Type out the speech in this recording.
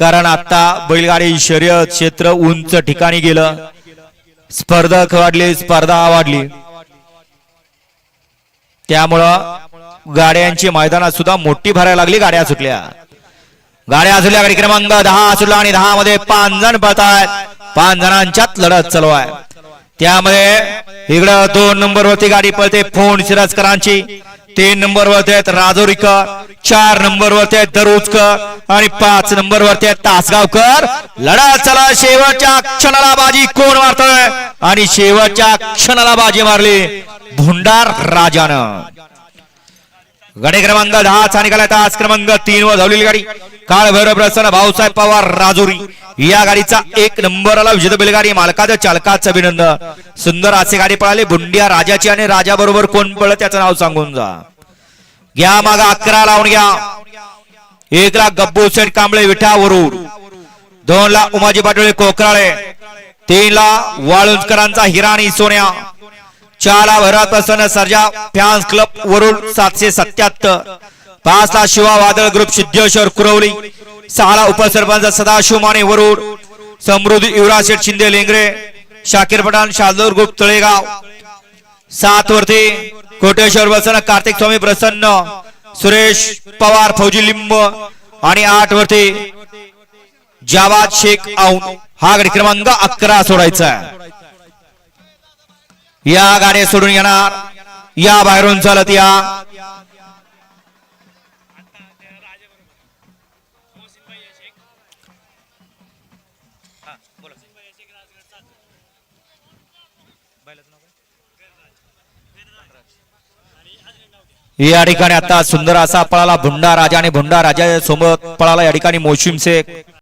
कारण आता बैलगाडी शर्यत क्षेत्र उंच ठिकाणी गेलं, स्पर्धक वाढले, स्पर्धा वाढली, त्यामुळं गाड्यांची मैदानात सुद्धा मोठी भरायला लागली। गाड्या सुटल्या, गाडी क्रमांक 10 सुटला आणि 10 मध्ये 5 जण पळतायत, 5 जणांच्यात लढत चालू आहे। त्यामध्ये इकडं 2 नंबर वरती गाडी पळते फोन सिराजकरांची, 3 नंबर वरती आहेत राजोरीकर, 4 नंबर वरती आहेत दरुजकर आणि 5 नंबर वरती आहेत तासगावकर। लढत चला, शेवटच्या क्षणाला बाजी कोण मारतोय आणि शेवटच्या क्षणाला बाजी मारली भुंडार राजानं। गाडी क्रमांक 10 चा निघाला, तास क्रमांक 3 वर धावलेली गाडी काळ भैरव प्रसन्न भाऊसाहेब पवार राजोरी या गाडीचा 1 नंबरला विजेता बैलगाडी मालकाचं चालकाचं अभिनंदन। सुंदर असे गाडी पळाली भुंडिया राजाची आणि राजा बरोबर कोण पळलं त्याचं नाव सांगून जा। घ्या मागा 11 लावून घ्या। 1 ला गब्बू सेठ कांबळे विठा वरूड, 2 ला उमाजी पाटोळे कोकराळे, 3 ला वाळुंजकरांचा हिराणी सोन्या, 4 ला भैरव प्रसन्न सर्जा फॅन्स क्लब वरूड 777, 5 ला शिवा वादळ ग्रुप सिद्धेश्वर कुरवली, 6 ला उपसरपंच सदाशिव माने वरूड, समृद्धी युवराज शेठ शिंदे लेंगरे, शाकीर पठाण शालदूर ग्रुप तळेगाव, 7 वरती कोटेश्वर प्रसन्न कार्तिक स्वामी प्रसन्न सुरेश पवार फौजी लिंब आणि 8 वरती जावाद शेख औन। हा गाडी क्रमांक 11 सोडायचा। या गाड्या सोडून येणार, या बाहेरून चालत या। या ठिकाणी आता सुंदर असा पळाला भुंडा राजा आणि भुंडा राजा सोबत पळाला या ठिकाणी मोशिम शेख।